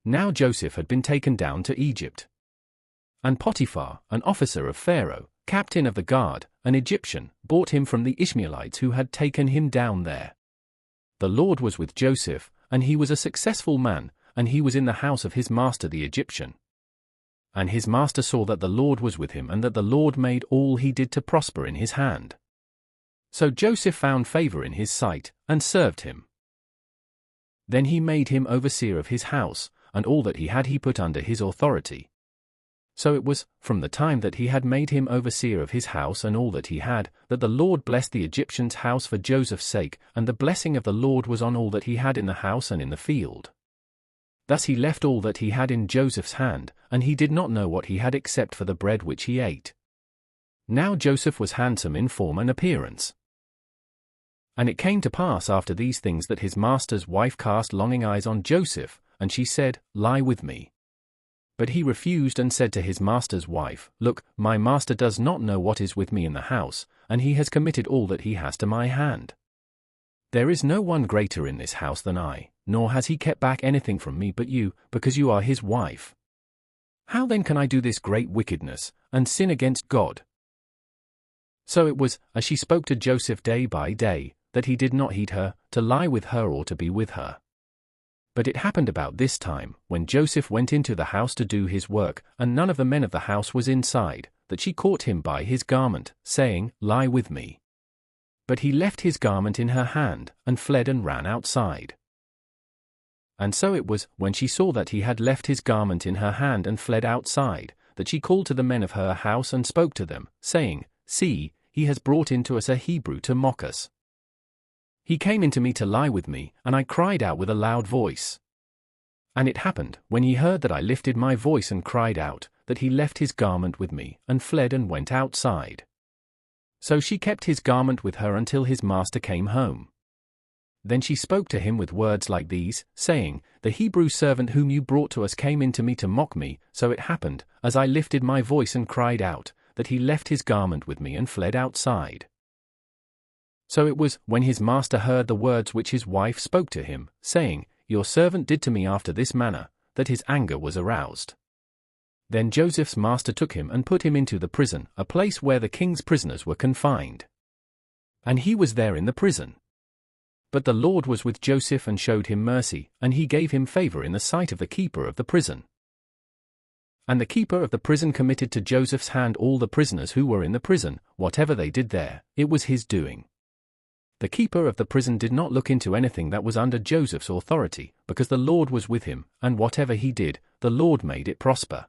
Now Joseph had been taken down to Egypt. And Potiphar, an officer of Pharaoh, captain of the guard, an Egyptian, bought him from the Ishmaelites who had taken him down there. The Lord was with Joseph, and he was a successful man, and he was in the house of his master the Egyptian. And his master saw that the Lord was with him and that the Lord made all he did to prosper in his hand. So Joseph found favor in his sight, and served him. Then he made him overseer of his house, and all that he had he put under his authority. So it was, from the time that he had made him overseer of his house and all that he had, that the Lord blessed the Egyptian's house for Joseph's sake, and the blessing of the Lord was on all that he had in the house and in the field. Thus he left all that he had in Joseph's hand, and he did not know what he had except for the bread which he ate. Now Joseph was handsome in form and appearance. And it came to pass after these things that his master's wife cast longing eyes on Joseph, and she said, "Lie with me." But he refused and said to his master's wife, "Look, my master does not know what is with me in the house, and he has committed all that he has to my hand. There is no one greater in this house than I, nor has he kept back anything from me but you, because you are his wife. How then can I do this great wickedness, and sin against God?" So it was, as she spoke to Joseph day by day, that he did not heed her, to lie with her or to be with her. But it happened about this time, when Joseph went into the house to do his work, and none of the men of the house was inside, that she caught him by his garment, saying, "Lie with me." But he left his garment in her hand, and fled and ran outside. And so it was, when she saw that he had left his garment in her hand and fled outside, that she called to the men of her house and spoke to them, saying, "See, he has brought in to us a Hebrew to mock us. He came in to me to lie with me, and I cried out with a loud voice. And it happened, when he heard that I lifted my voice and cried out, that he left his garment with me, and fled and went outside. So she kept his garment with her until his master came home. Then she spoke to him with words like these, saying, "The Hebrew servant whom you brought to us came in to me to mock me, so it happened, as I lifted my voice and cried out, that he left his garment with me and fled outside." So it was, when his master heard the words which his wife spoke to him, saying, "Your servant did to me after this manner," that his anger was aroused. Then Joseph's master took him and put him into the prison, a place where the king's prisoners were confined. And he was there in the prison. But the Lord was with Joseph and showed him mercy, and he gave him favor in the sight of the keeper of the prison. And the keeper of the prison committed to Joseph's hand all the prisoners who were in the prison, whatever they did there, it was his doing. The keeper of the prison did not look into anything that was under Joseph's authority, because the Lord was with him, and whatever he did, the Lord made it prosper.